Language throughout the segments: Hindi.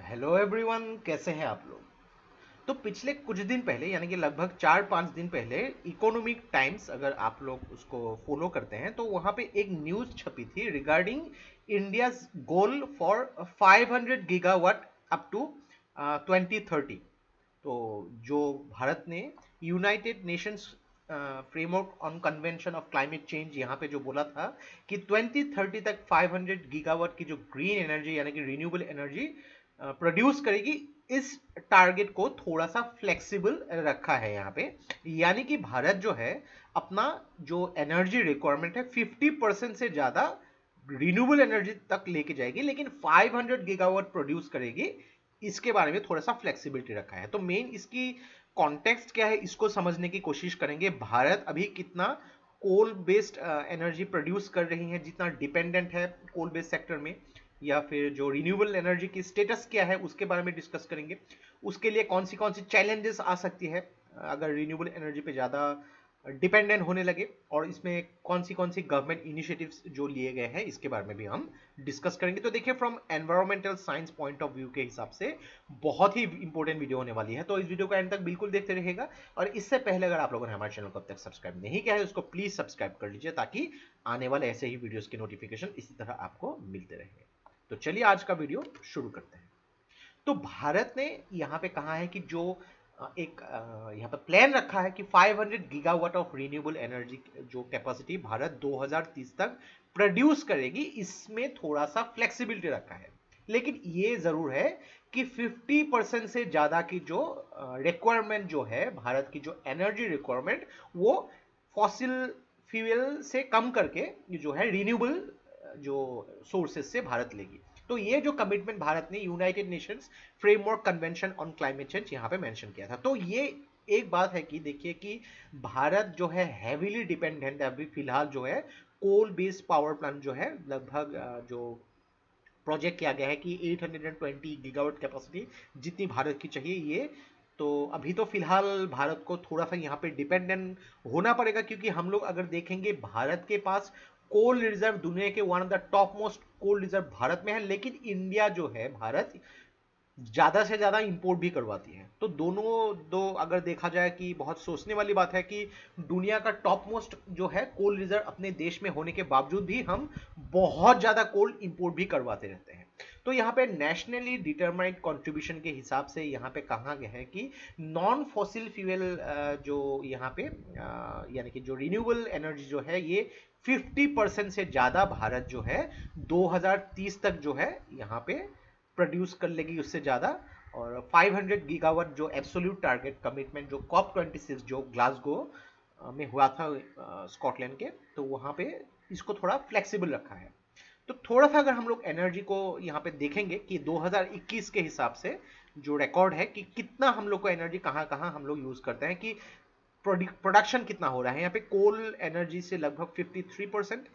हेलो एवरीवन, कैसे हैं आप लोग। तो पिछले कुछ दिन पहले यानी कि लगभग 4-5 दिन पहले इकोनॉमिक टाइम्स, अगर आप लोग उसको फॉलो करते हैं तो वहां पे एक न्यूज छपी थी regarding India's goal for 500 gigawatt up to 2030। तो जो भारत ने United Nations framework on convention of climate change यहाँ पे जो बोला था कि 2030 तक 500 गीगावाट की जो ग्रीन एनर्जी यानी कि रिन्यूएबल एनर्जी प्रोड्यूस करेगी, इस टारगेट को थोड़ा सा फ्लेक्सिबल रखा है यहाँ पे। यानी कि भारत जो है अपना जो एनर्जी रिक्वायरमेंट है 50% से ज़्यादा रिन्यूएबल एनर्जी तक लेके जाएगी, लेकिन 500 गीगावाट प्रोड्यूस करेगी। इसके बारे में थोड़ा सा फ्लेक्सिबिलिटी रखा है। तो मेन इसकी कॉन्टेक्स्ट क्या है, इसको समझने की कोशिश करेंगे। भारत अभी कितना कोल बेस्ड एनर्जी प्रोड्यूस कर रही है, जितना डिपेंडेंट है कोल बेस्ड सेक्टर में, या फिर जो रिन्यूएबल एनर्जी की स्टेटस क्या है उसके बारे में डिस्कस करेंगे। उसके लिए कौन सी चैलेंजेस आ सकती है अगर रिन्यूएबल एनर्जी पे ज़्यादा डिपेंडेंट होने लगे, और इसमें कौन सी गवर्नमेंट इनिशिएटिव्स जो लिए गए हैं इसके बारे में भी हम डिस्कस करेंगे। तो देखिए, from environmental science point of view के हिसाब से बहुत ही इंपॉर्टेंट वीडियो होने वाली है, तो इस वीडियो को एंड तक बिल्कुल देखते रहिएगा। और इससे पहले अगर आप लोगों ने हमारे चैनल को अब तक सब्सक्राइब नहीं किया है उसको प्लीज सब्सक्राइब कर लीजिए, ताकि आने वाले ऐसे ही वीडियोस के नोटिफिकेशन इसी तरह आपको मिलते रहे। तो चलिए आज का वीडियो शुरू करते हैं। तो भारत ने यहाँ पे कहा है कि जो एक यहाँ पे प्लान रखा है कि 500 गीगावाट ऑफ रिन्यूएबल एनर्जी जो कैपेसिटी भारत 2030 तक प्रोड्यूस करेगी, इसमें थोड़ा सा फ्लेक्सिबिलिटी रखा है। लेकिन ये जरूर है कि 50% से ज्यादा की जो रिक्वायरमेंट जो है, भारत की जो एनर्जी रिक्वायरमेंट, वो फॉसिल फ्यूल से कम करके जो है रिन्यूएबल जो सोर्सेज से भारत लेगी। तो ये जो कमिटमेंट भारत ने United Nations framework convention on climate change यहाँ पे मेंशन किया था। तो ये एक बात है कि देखिए कि भारत जो है हैवीली डिपेंडेंट है अभी फिलहाल जो है कोल बेस्ड पावर प्लांट जो है, लगभग जो प्रोजेक्ट किया गया है कि 820 गीगावाट कैपेसिटी जितनी भारत की चाहिए ये। तो अभी तो फिलहाल भारत को थोड़ा सा यहाँ पे डिपेंडेंट होना पड़ेगा, क्योंकि हम लोग अगर देखेंगे भारत के पास कोल रिजर्व दुनिया के one of the top most coal reserve Bharat में है, लेकिन इंडिया जो है भारत ज्यादा से ज्यादा इंपोर्ट भी करवाती है। तो दोनों दो अगर देखा जाए कि बहुत सोचने वाली बात है कि दुनिया का टॉप मोस्ट जो है कोल रिजर्व अपने देश में होने के बावजूद भी हम बहुत ज्यादा कोल इंपोर्ट भी करवाते रहते हैं। तो यहाँ पे नेशनली डिटरमाइंड कंट्रीब्यूशन के हिसाब से यहाँ पे कहा गया है कि नॉन फॉसिल फ्यूल जो यहाँ पे यानी कि जो रिन्यूएबल एनर्जी जो है ये 50% से ज्यादा भारत जो है 2030 तक जो है यहाँ पे प्रोड्यूस कर लेगी, उससे ज़्यादा। और 500 गीगावाट जो एब्सोल्यूट टारगेट कमिटमेंट जो कॉप 26 जो ग्लासगो में हुआ था स्कॉटलैंड के, तो वहाँ पे इसको थोड़ा फ्लेक्सिबल रखा है। तो थोड़ा सा अगर हम लोग एनर्जी को यहाँ पे देखेंगे कि 2021 के हिसाब से जो रिकॉर्ड है कि कितना हम लोग को एनर्जी कहाँ कहाँ हम लोग यूज करते हैं, कि प्रोडक्शन कितना हो रहा है। यहाँ पे कोल एनर्जी से लगभग 53%,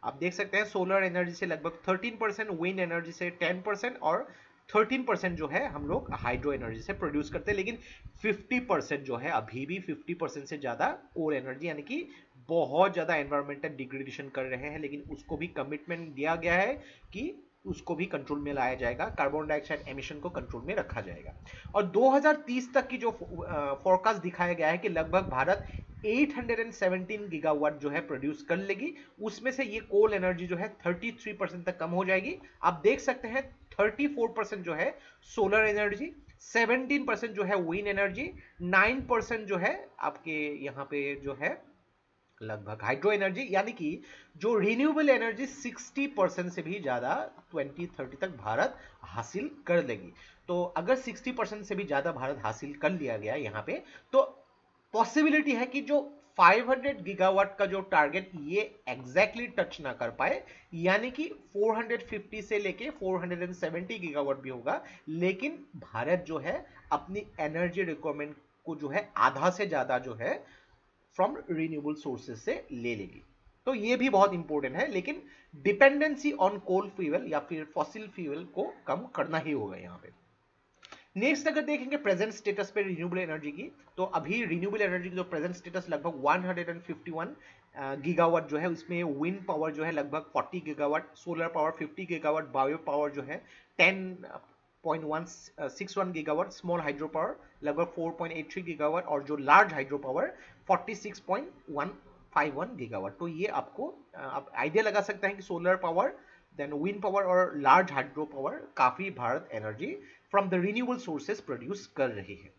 आप देख सकते हैं सोलर एनर्जी से लगभग 13%, विंड एनर्जी से 10%, और 13% जो है हम लोग हाइड्रो एनर्जी से प्रोड्यूस करते हैं। लेकिन 50% जो है अभी भी 50% से ज्यादा कोल एनर्जी, यानी कि बहुत ज्यादा एनवायरमेंटल डिग्रेडेशन कर रहे हैं। लेकिन उसको भी कमिटमेंट दिया गया है कि उसको भी कंट्रोल में लाया जाएगा, कार्बन डाइऑक्साइड एमिशन को कंट्रोल में रखा जाएगा। और 2030 तक की जो फोरकास्ट दिखाया गया है कि लगभग भारत 817 गीगावाट जो है प्रोड्यूस कर लेगी। उसमें से ये कोल एनर्जी जो है 33% तक कम हो जाएगी। आप देख सकते हैं 34% जो है सोलर एनर्जी, 17% जो है विंड एनर्जी, 9% जो है आपके यहाँ पे जो है लगभग हाइड्रो एनर्जी, यानी कि जो रिन्यूएबल एनर्जी 60% से भी ज्यादा 2030 तक भारत हासिल कर लेगी। तो अगर 60% से भी ज्यादा भारत हासिल कर लिया गया यहाँ पे, तो पॉसिबिलिटी है कि जो 500 गीगावाट का जो टारगेट ये एग्जैक्टली टच ना कर पाए, यानी कि 450 से लेके 470 गीगावाट भी होगा, लेकिन भारत जो है अपनी एनर्जी रिक्वायरमेंट को जो है आधा से ज्यादा जो है फ्रॉम रिन्यूएबल सोर्सेज से ले लेगी। तो ये भी बहुत इंपॉर्टेंट है, लेकिन डिपेंडेंसी ऑन कोल फ्यूल या फिर फॉसिल फ्यूल को कम करना ही होगा यहाँ पे। नेक्स्ट अगर देखेंगे प्रेजेंट स्टेटस पे रिन्यूएबल एनर्जी की, तो अभी रिन्यूएबल एनर्जी की जो प्रेजेंट स्टेटस लगभग 151 गीगावाट जो है, उसमें विंड पावर जो है लगभग 40 gigawatt, solar power 50 gigawatt, bio power जो है 4.161 गीगावाट, स्मॉल हाइड्रो पावर लगभग 4.83 गीगावाट, और जो लार्ज हाइड्रो पावर 46.151 गीगावाट। तो ये आपको आप आइडिया लगा सकते हैं कि solar power, then wind power और लार्ज हाइड्रो पावर काफी Bharat energy from the renewable sources produce कर रही है।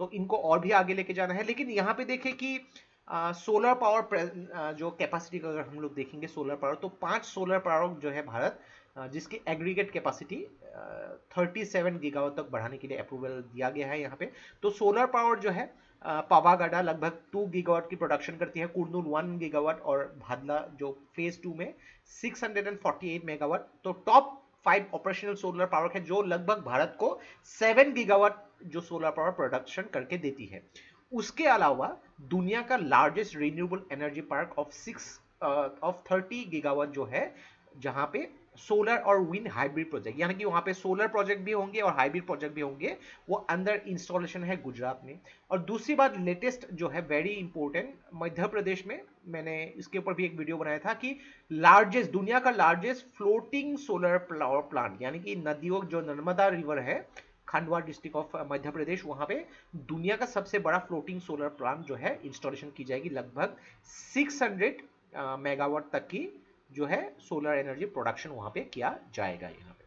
तो इनको और भी आगे लेके जाना है। लेकिन यहाँ पे देखें कि सोलर पावर जो कैपेसिटी का अगर हम लोग देखेंगे सोलर पावर, तो 5 सोलर पावर जो है भारत जिसकी एग्रीगेट कैपेसिटी 37 गीगावाट तक बढ़ाने के लिए अप्रूवल दिया गया है यहाँ पे। तो सोलर पावर जो है पावागढ़ लगभग 2 गीगावाट की प्रोडक्शन करती है, कुर्नूल 1 गीगावाट, और भादला जो फेज 2 में 648 मेगावाट। तो टॉप 5 ऑपरेशनल सोलर पावर है जो लगभग भारत को 7 गीगावाट जो सोलर पावर प्रोडक्शन करके देती है। उसके अलावा दुनिया का largest renewable energy park of 30 gigawatt जो है, जहां पे सोलर और विंड हाइब्रिड प्रोजेक्ट, यानी कि वहां पे सोलर प्रोजेक्ट भी होंगे और हाइब्रिड प्रोजेक्ट भी होंगे, वो अंदर इंस्टॉलेशन है गुजरात में। और दूसरी बात लेटेस्ट जो है वेरी इंपॉर्टेंट, मध्य प्रदेश में मैंने इसके ऊपर भी एक वीडियो बनाया था कि लार्जेस्ट, दुनिया का largest floating solar power plant, यानी कि नदियों जो नर्मदा रिवर है, खंडवा डिस्ट्रिक्ट ऑफ मध्य प्रदेश, वहां पे दुनिया का सबसे बड़ा फ्लोटिंग सोलर प्लांट जो है इंस्टॉलेशन की जाएगी। लगभग 600 मेगावाट तक की जो है सोलर एनर्जी प्रोडक्शन वहां पे किया जाएगा। यहाँ पे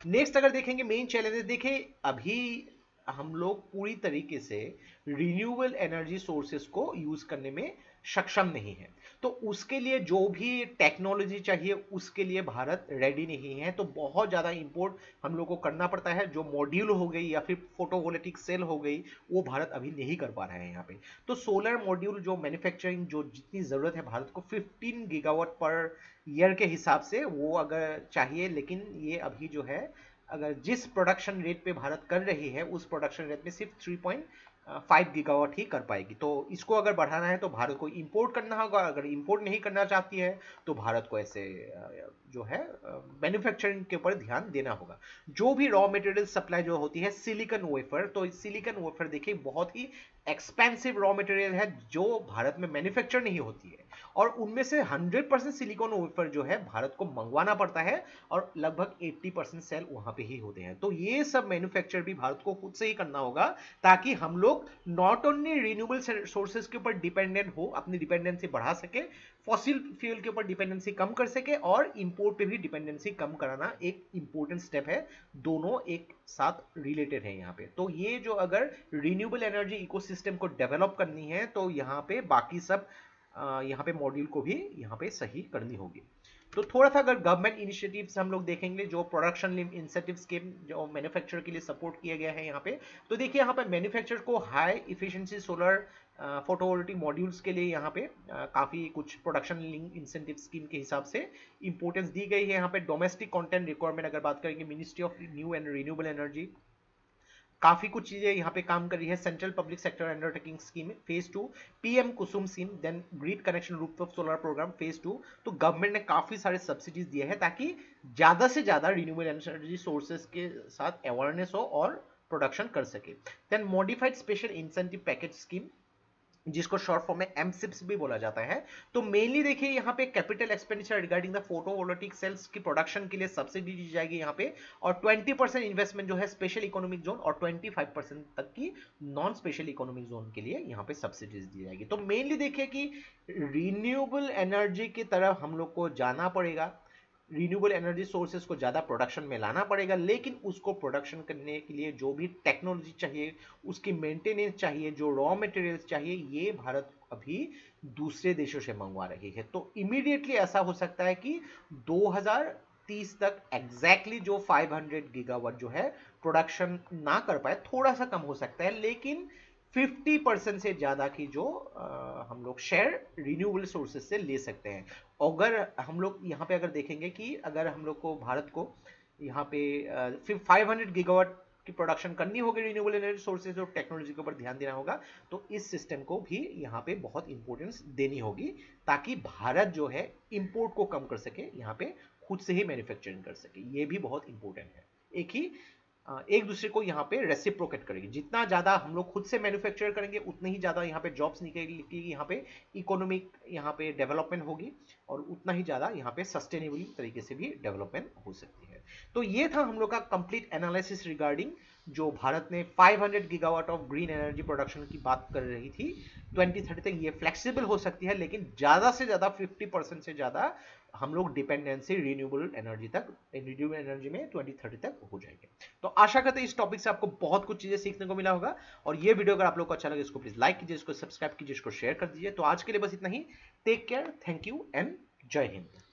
नेक्स्ट अगर देखेंगे मेन चैलेंजेस, देखें अभी हम लोग पूरी तरीके से रिन्यूएबल एनर्जी सोर्सेस को यूज करने में सक्षम नहीं है। तो उसके लिए जो भी टेक्नोलॉजी चाहिए उसके लिए भारत रेडी नहीं है। तो बहुत ज्यादा इंपोर्ट हम लोग को करना पड़ता है। जो मॉड्यूल हो गई या फिर फोटोवोल्टिक सेल हो गई, वो भारत अभी नहीं कर पा रहा है यहाँ पे। तो सोलर मॉड्यूल जो मैन्युफैक्चरिंग जो जितनी जरूरत है भारत को 15 गीगावाट पर ईयर के हिसाब से वो अगर चाहिए, लेकिन ये अभी जो है अगर जिस प्रोडक्शन रेट पे भारत कर रही है उस प्रोडक्शन रेट में सिर्फ 3.5 गीगावाट ही कर पाएगी। तो इसको अगर बढ़ाना है तो भारत को इंपोर्ट करना होगा। अगर इंपोर्ट नहीं करना चाहती है तो भारत को ऐसे जो है मैन्युफैक्चरिंग के ऊपर ध्यान देना होगा। जो भी रॉ मटेरियल सप्लाई जो होती है सिलिकॉन वेफर, तो सिलिकॉन वेफर देखिए बहुत ही एक्सपेंसिव रॉ मटेरियल है जो भारत में मैन्युफैक्चर नहीं होती है, और उनमें से 100% सिलिकॉन वेफर जो है भारत को मंगवाना पड़ता है, और लगभग 80% सेल वहां पे ही होते हैं। तो ये सब मैन्युफैक्चर भी भारत को खुद से ही करना होगा, ताकि हम लोग नॉट ओनली रिन्यूएबल सोर्सेज के ऊपर डिपेंडेंट हो, अपनी डिपेंडेंसी बढ़ा सके, फॉसिल फ्यूल के ऊपर डिपेंडेंसी कम कर सके, और इंपोर्ट पे भी डिपेंडेंसी कम कराना एक इंपॉर्टेंट स्टेप है। दोनों एक साथ रिलेटेड है यहाँ पे। तो ये जो अगर रिन्यूएबल एनर्जी इकोसिस्टम को डेवलप करनी है तो यहाँ पे बाकी सब यहाँ पे मॉड्यूल को भी यहाँ पे सही करनी होगी। तो थोड़ा सा अगर गवर्नमेंट इनिशिएटिव्स हम लोग देखेंगे, जो प्रोडक्शन लिंक इंसेंटिव स्कीम जो मैन्युफैक्चरर के लिए सपोर्ट किया गया है यहाँ पे, तो देखिए यहाँ पे मैन्युफैक्चरर को high efficiency solar photovoltaic modules के लिए यहाँ पे काफी कुछ प्रोडक्शन लिंक इंसेंटिव स्कीम के हिसाब से इंपोर्टेंस दी गई है। यहाँ पे डोमेस्टिक कंटेंट रिक्वायरमेंट अगर बात करेंगे, ministry of new and renewable energy काफी कुछ चीजें यहाँ पे काम कर रही है। Central public sector undertaking scheme phase 2, PM Kusum scheme, then grid connection rooftop solar programme phase 2। तो गवर्नमेंट ने काफी सारे सब्सिडीज दिए हैं ताकि ज्यादा से ज्यादा रिन्यूएबल एनर्जी सोर्सेज के साथ अवेयरनेस हो और प्रोडक्शन कर सके। Then modified special incentive package scheme, जिसको शॉर्ट फॉर्म में एमसिप्स भी बोला जाता है। तो मेनली देखिए यहाँ पे capital expenditure regarding the photovoltaic sales की प्रोडक्शन के लिए सब्सिडी दी जाएगी यहाँ पे, और 20% इन्वेस्टमेंट जो है स्पेशल इकोनॉमिक जोन, और 25% तक की नॉन स्पेशल इकोनॉमिक जोन के लिए यहाँ पे सब्सिडीज दी जाएगी। तो मेनली देखिए कि रिन्यूएबल एनर्जी की तरफ हम लोग को जाना पड़ेगा, रिन्यूएबल एनर्जी सोर्सेज को ज़्यादा प्रोडक्शन में लाना पड़ेगा, लेकिन उसको प्रोडक्शन करने के लिए जो भी टेक्नोलॉजी चाहिए, उसकी मेंटेनेंस चाहिए, जो रॉ मटेरियल्स चाहिए, ये भारत अभी दूसरे देशों से मंगवा रही है। तो इमीडिएटली ऐसा हो सकता है कि 2030 तक एग्जैक्टली जो 500 गीगावाट जो है प्रोडक्शन ना कर पाए, थोड़ा सा कम हो सकता है, लेकिन 50% से ज्यादा की जो हम लोग शेयर रिन्यूएबल सोर्सेज से ले सकते हैं। अगर हम लोग यहाँ पे अगर देखेंगे कि अगर हम लोग को भारत को यहाँ पे 500 गीगावाट की प्रोडक्शन करनी होगी रिन्यूएबल एनर्जी सोर्सेज और टेक्नोलॉजी के ऊपर ध्यान देना होगा, तो इस सिस्टम को भी यहाँ पे बहुत इंपॉर्टेंस देनी होगी, ताकि भारत जो है इंपोर्ट को कम कर सके, यहाँ पे खुद से ही मैन्युफैक्चरिंग कर सके। ये भी बहुत इंपॉर्टेंट है। एक दूसरे को यहाँ पे रेसिप्रोकेट करेंगे। जितना ज्यादा हम लोग खुद से मैन्युफैक्चर करेंगे उतनी ही ज्यादा यहाँ पे जॉब्स निकलेगी, यहाँ पे इकोनॉमिक यहाँ पे डेवलपमेंट होगी, और उतना ही ज्यादा यहाँ पे सस्टेनेबल तरीके से भी डेवलपमेंट हो सकती है। तो ये था हम लोग का कंप्लीट एनालिसिस रिगार्डिंग जो भारत ने 500 gigawatt of green energy production की बात कर रही थी 2030 तक। ये फ्लेक्सिबल हो सकती है, लेकिन ज्यादा से ज्यादा 50% से ज्यादा हम लोग डिपेंडेंसी रिन्यूएबल एनर्जी तक, रिन्यूएबल एनर्जी में 2030 तक हो जाएंगे। तो आशा करते हैं इस टॉपिक से आपको बहुत कुछ चीजें सीखने को मिला होगा। और ये वीडियो अगर आप लोग को अच्छा लगे इसको प्लीज लाइक कीजिए, इसको सब्सक्राइब कीजिए, इसको शेयर कर दीजिए। तो आज के लिए बस इतना ही। Take care, thank you and जय हिंद।